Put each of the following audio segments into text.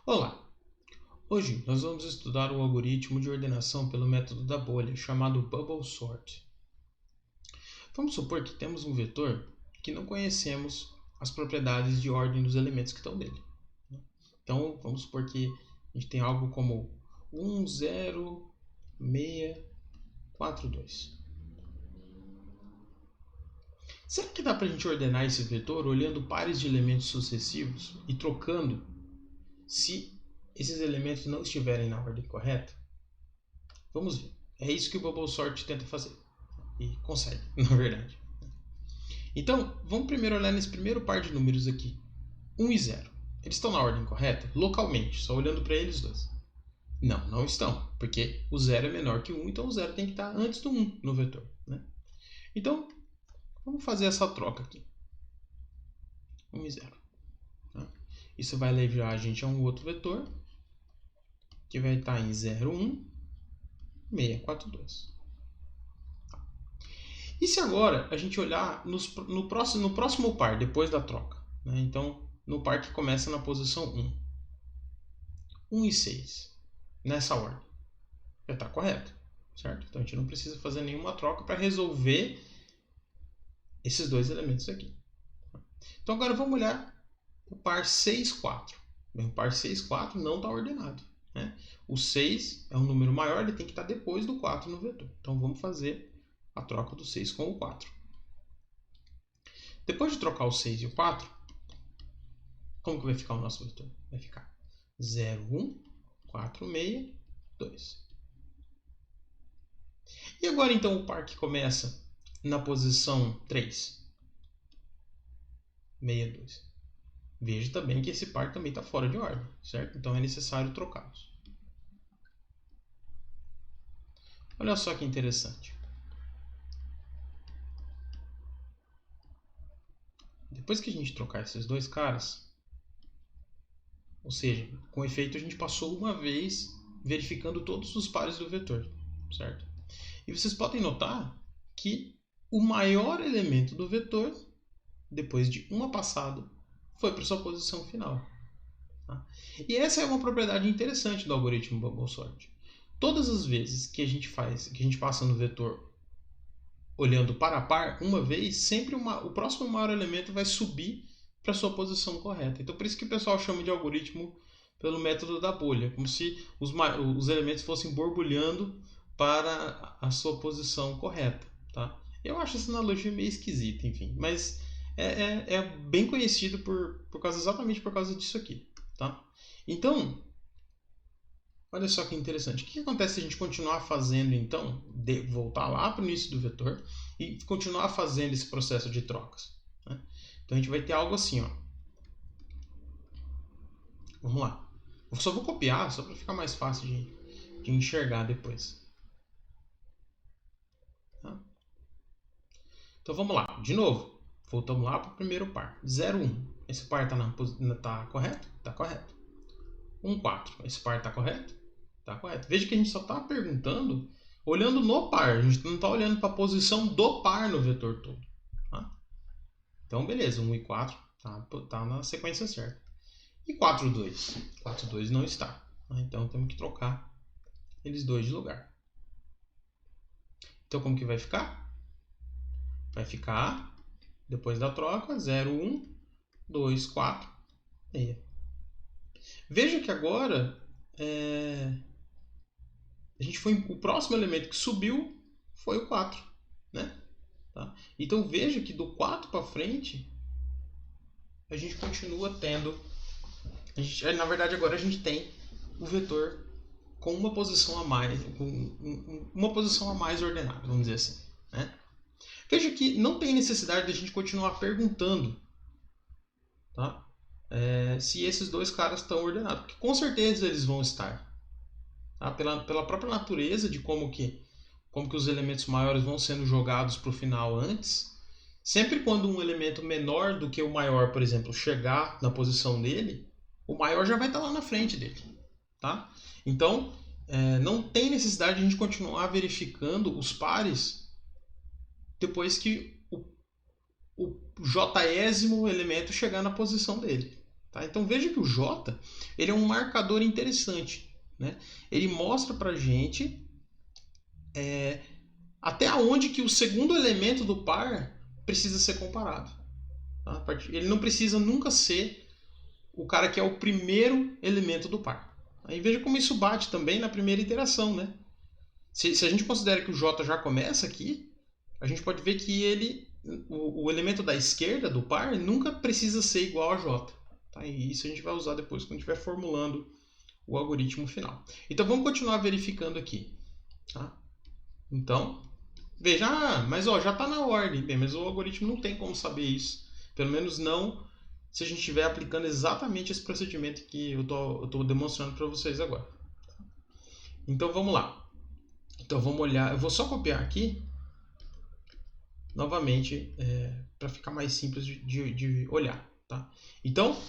Olá! Hoje nós vamos estudar um algoritmo de ordenação pelo método da bolha, chamado Bubble Sort. Vamos supor que temos um vetor que não conhecemos as propriedades de ordem dos elementos que estão nele. Então, vamos supor que a gente tem algo como 1, 0, 6, 4, 2. Será que dá para a gente ordenar esse vetor olhando pares de elementos sucessivos e trocando se esses elementos não estiverem na ordem correta? Vamos ver. É isso que o Bubble Sort tenta fazer. E consegue, na verdade. Então, vamos primeiro olhar nesse primeiro par de números aqui. 1 e 0. Eles estão na ordem correta? Localmente, só olhando para eles dois. Não, não estão. Porque o 0 é menor que o 1, então o 0 tem que estar antes do 1 no vetor. Né? Então, vamos fazer essa troca aqui. 1 e 0. Tá? Isso vai levar a gente a um outro vetor, que vai estar em 0, 1, 6, 4, 2. E se agora a gente olhar no próximo par, depois da troca? Né? Então, no par que começa na posição 1. 1 e 6. Nessa ordem. Já está correto. Certo? Então, a gente não precisa fazer nenhuma troca para resolver esses dois elementos aqui. Então, agora vamos olhar o par 6, 4. Bem, o par 6, 4 não está ordenado. Né? O 6 é um número maior, ele tem que estar depois do 4 no vetor. Então, vamos fazer a troca do 6 com o 4. Depois de trocar o 6 e o 4, como que vai ficar o nosso vetor? Vai ficar 0, 1, 4, 6, 2. E agora então o par que começa na posição 3? 6, 2. Veja também que esse par também está fora de ordem, certo? Então é necessário trocá-los. Olha só que interessante. Depois que a gente trocar esses dois caras, ou seja, com efeito a gente passou uma vez verificando todos os pares do vetor, certo? E vocês podem notar que o maior elemento do vetor, depois de uma passada, foi para sua posição final. Tá? E essa é uma propriedade interessante do algoritmo Bubble Sort. Todas as vezes que a gente passa no vetor olhando par a par, uma vez, sempre o próximo maior elemento vai subir para a sua posição correta. Então, por isso que o pessoal chama de algoritmo pelo método da bolha, como se os elementos fossem borbulhando para a sua posição correta. Tá? Eu acho essa analogia meio esquisita, enfim, mas é bem conhecido exatamente por causa disso aqui. Tá? Então, olha só que interessante. O que acontece se a gente continuar fazendo, então, voltar lá para o início do vetor e continuar fazendo esse processo de trocas? Né? Então, a gente vai ter algo assim. Ó. Vamos lá. Eu só vou copiar, só para ficar mais fácil de enxergar depois. Tá? Então, vamos lá. De novo, voltamos lá para o primeiro par. 0, 1. Esse par está correto? Está correto. 1, 4. Esse par está correto? Está correto. Veja que a gente só está perguntando olhando no par. A gente não está olhando para a posição do par no vetor todo. Tá? Então, beleza. 1 e 4 tá na sequência certa. E 4, 2? 4, 2 não está. Tá? Então, temos que trocar eles dois de lugar. Então, como que vai ficar? Vai ficar, depois da troca, 0, 1, 2, 4, 6. Veja que agora o próximo elemento que subiu foi o 4. Né? Tá? Então veja que do 4 para frente a gente continua tendo. Na verdade, agora a gente tem o vetor com uma posição a mais, ordenada, vamos dizer assim. Né? Veja que não tem necessidade de a gente continuar perguntando, tá? Se esses dois caras estão ordenados, porque com certeza eles vão estar. Tá? Pela própria natureza de como que os elementos maiores vão sendo jogados para o final antes, sempre quando um elemento menor do que o maior, por exemplo, chegar na posição dele, o maior já vai estar lá na frente dele. Tá? Então, não tem necessidade de a gente continuar verificando os pares depois que o jésimo elemento chegar na posição dele. Tá? Então veja que o J ele é um marcador interessante. Né? Ele mostra para a gente até onde que o segundo elemento do par precisa ser comparado. Tá? Ele não precisa nunca ser o cara que é o primeiro elemento do par. Aí veja como isso bate também na primeira iteração. Né? Se a gente considera que o J já começa aqui, a gente pode ver que o elemento da esquerda do par nunca precisa ser igual a J. Tá? E isso a gente vai usar depois quando estiver formulando o algoritmo final. Então vamos continuar verificando aqui. Tá? Então, veja, mas já está na ordem. Bem, mas o algoritmo não tem como saber isso. Pelo menos não se a gente estiver aplicando exatamente esse procedimento que eu estou demonstrando para vocês agora. Então vamos lá. Então vamos olhar, eu vou só copiar aqui, novamente, para ficar mais simples de olhar. Tá? Então,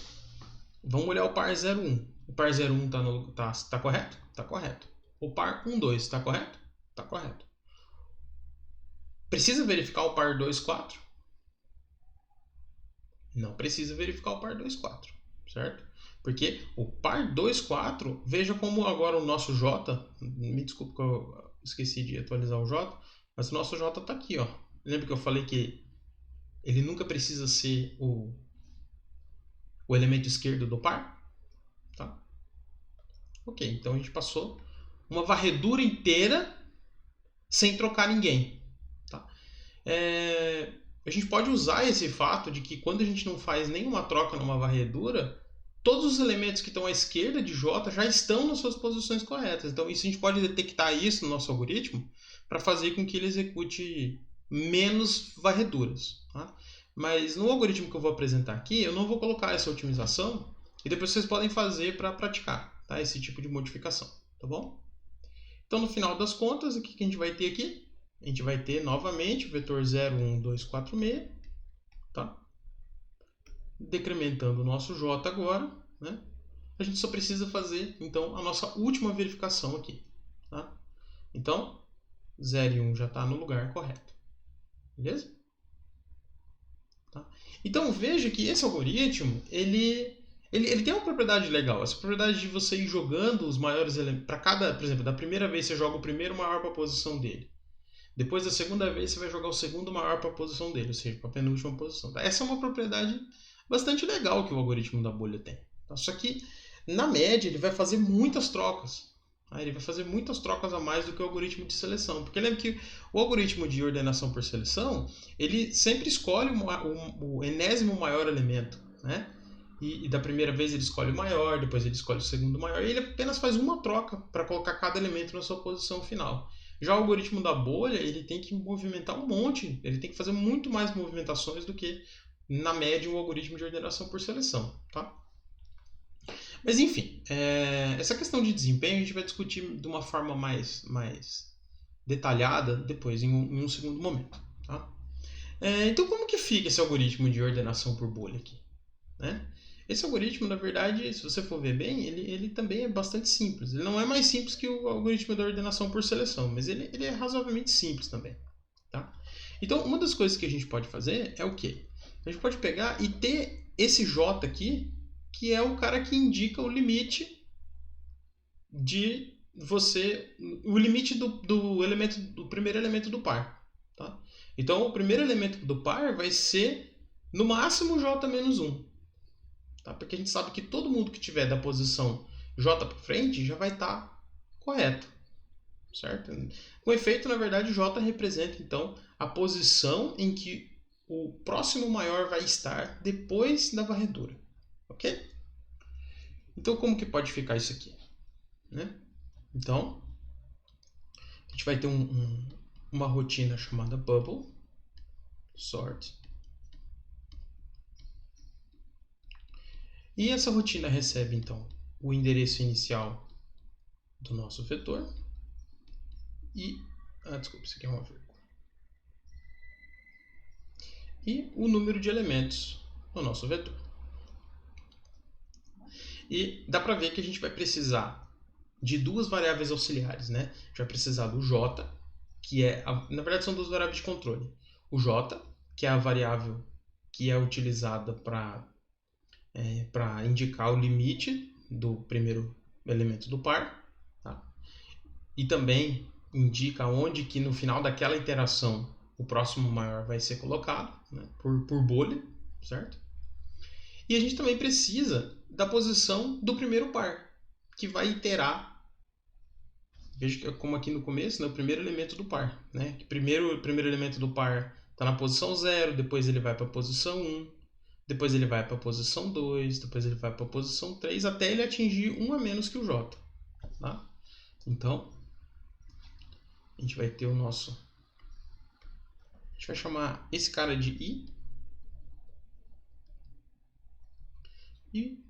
vamos olhar o par 01. O par 01 tá correto? Está correto. O par 12 está correto? Está correto. Precisa verificar o par 24? Não precisa verificar o par 24, certo? Porque o par 24, veja como agora o nosso J, me desculpe que eu esqueci de atualizar o J, mas o nosso J está aqui, ó. Lembra que eu falei que ele nunca precisa ser o elemento esquerdo do par? Tá? Ok, então a gente passou uma varredura inteira sem trocar ninguém. Tá? A gente pode usar esse fato de que quando a gente não faz nenhuma troca numa varredura, todos os elementos que estão à esquerda de J já estão nas suas posições corretas. Então isso a gente pode detectar isso no nosso algoritmo para fazer com que ele execute menos varreduras. Tá? Mas no algoritmo que eu vou apresentar aqui, eu não vou colocar essa otimização e depois vocês podem fazer para praticar, tá? Esse tipo de modificação. Tá bom? Então no final das contas, o que a gente vai ter aqui? A gente vai ter novamente o vetor 0, 1, 2, 4, 6. Tá? Decrementando o nosso J agora. Né? A gente só precisa fazer então a nossa última verificação aqui. Tá? Então, 0 e 1 já está no lugar correto. Beleza? Tá? Então veja que esse algoritmo ele tem uma propriedade legal. Essa propriedade de você ir jogando os maiores elementos. Para cada, por exemplo, da primeira vez você joga o primeiro maior para a posição dele. Depois da segunda vez você vai jogar o segundo maior para a posição dele, ou seja, para a penúltima posição. Essa é uma propriedade bastante legal que o algoritmo da bolha tem. Tá? Só que, na média, ele vai fazer muitas trocas. Tá? Ele vai fazer muitas trocas a mais do que o algoritmo de seleção. Porque lembra que o algoritmo de ordenação por seleção, ele sempre escolhe o enésimo maior elemento. Né? E da primeira vez ele escolhe o maior, depois ele escolhe o segundo maior, e ele apenas faz uma troca para colocar cada elemento na sua posição final. Já o algoritmo da bolha, ele tem que movimentar um monte, ele tem que fazer muito mais movimentações do que, na média, o algoritmo de ordenação por seleção. Tá? Mas, enfim, essa questão de desempenho a gente vai discutir de uma forma mais detalhada depois, em um segundo momento. Tá? Então, como que fica esse algoritmo de ordenação por bolha aqui? Né? Esse algoritmo, na verdade, se você for ver bem, ele também é bastante simples. Ele não é mais simples que o algoritmo da ordenação por seleção, mas ele é razoavelmente simples também. Tá? Então, uma das coisas que a gente pode fazer é o quê? A gente pode pegar e ter esse J aqui, que é o cara que indica o limite de você... o limite do primeiro elemento do par. Tá? Então, o primeiro elemento do par vai ser, no máximo, J menos 1. Tá? Porque a gente sabe que todo mundo que tiver da posição J para frente já vai estar correto. Certo? Com efeito, na verdade, J representa então a posição em que o próximo maior vai estar depois da varredura. Ok? Então, como que pode ficar isso aqui? Né? Então, a gente vai ter uma rotina chamada bubble sort. E essa rotina recebe, então, o endereço inicial do nosso vetor e... desculpa, isso aqui é uma vírgula. E o número de elementos do nosso vetor. E dá para ver que a gente vai precisar de duas variáveis auxiliares. Né? A gente vai precisar do j, que na verdade são duas variáveis de controle. O j, que é a variável que é utilizada para para indicar o limite do primeiro elemento do par, tá? E também indica onde que no final daquela iteração o próximo maior vai ser colocado, né, por bolha, certo? E a gente também precisa da posição do primeiro par, que vai iterar, veja que como aqui no começo, né, o primeiro elemento do par, né? O primeiro elemento do par está na posição 0, depois ele vai para a posição 1, depois ele vai para a posição 2, depois ele vai para a posição 3, até ele atingir um a menos que o J. Tá? Então, a gente vai ter o nosso... A gente vai chamar esse cara de I. E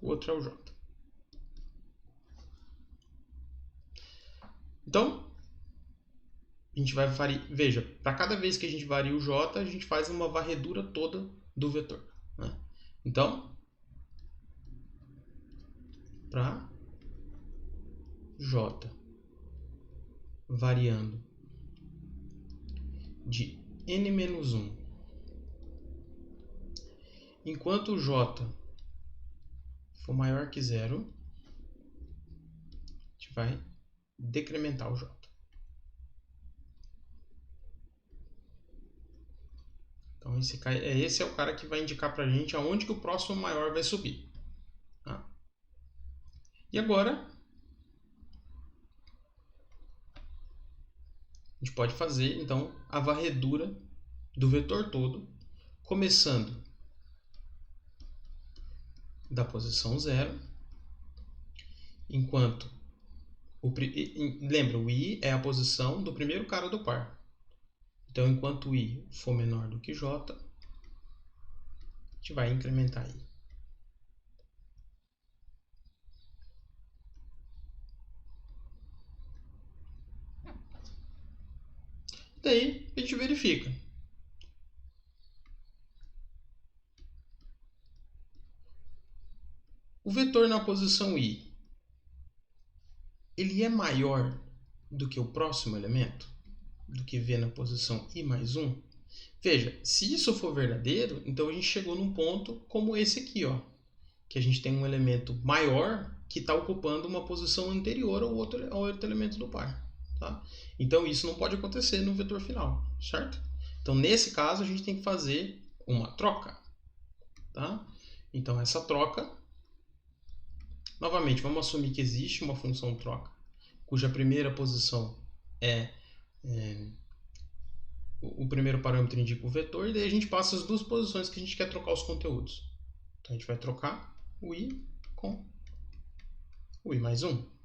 o outro é o J. Então, a gente vai variar... Veja, para cada vez que a gente varia o J, a gente faz uma varredura toda do vetor. Né? Então, para J variando de n-1, enquanto o J for maior que 0, a gente vai decrementar o J. Então esse é o cara que vai indicar para a gente aonde que o próximo maior vai subir. Tá? E agora a gente pode fazer então a varredura do vetor todo, começando da posição 0, enquanto lembra, o I é a posição do primeiro cara do par. Então, enquanto o I for menor do que J, a gente vai incrementar I. Daí, a gente verifica. O vetor na posição I, ele é maior do que o próximo elemento? Do que V na posição I mais 1? Veja, se isso for verdadeiro, então a gente chegou num ponto como esse aqui, ó, que a gente tem um elemento maior que está ocupando uma posição anterior ao outro elemento do par. Tá? Então isso não pode acontecer no vetor final, certo? Então nesse caso a gente tem que fazer uma troca. Tá? Então essa troca, novamente, vamos assumir que existe uma função troca, cuja primeira posição o primeiro parâmetro indica o vetor, e daí a gente passa as duas posições que a gente quer trocar os conteúdos. Então a gente vai trocar o I com o I mais 1.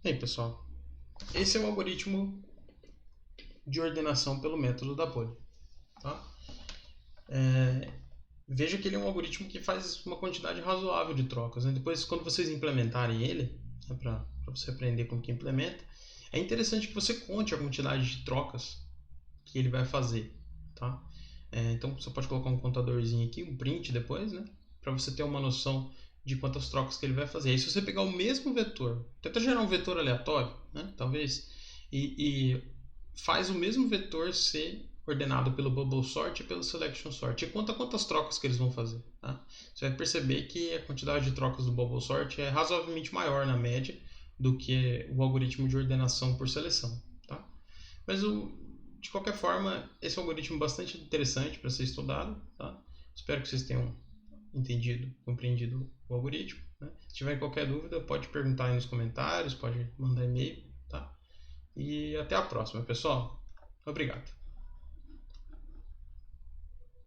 E aí, pessoal, esse é o algoritmo de ordenação pelo método da bolha. Tá? Veja que ele é um algoritmo que faz uma quantidade razoável de trocas. Né? Depois, quando vocês implementarem ele, né, para você aprender como que implementa, é interessante que você conte a quantidade de trocas que ele vai fazer. Tá? Então, você pode colocar um contadorzinho aqui, um print depois, né, para você ter uma noção de quantas trocas que ele vai fazer. Aí, se você pegar o mesmo vetor, tenta gerar um vetor aleatório, né, talvez, e faz o mesmo vetor ser ordenado pelo bubble sort e pelo selection sort. E conta quantas trocas que eles vão fazer. Tá? Você vai perceber que a quantidade de trocas do bubble sort é razoavelmente maior na média do que o algoritmo de ordenação por seleção. Tá? Mas de qualquer forma, esse é um algoritmo bastante interessante para ser estudado. Tá? Espero que vocês tenham entendido, compreendido o algoritmo. Né? Se tiver qualquer dúvida, pode perguntar aí nos comentários, pode mandar e-mail. Tá? E até a próxima, pessoal. Obrigado.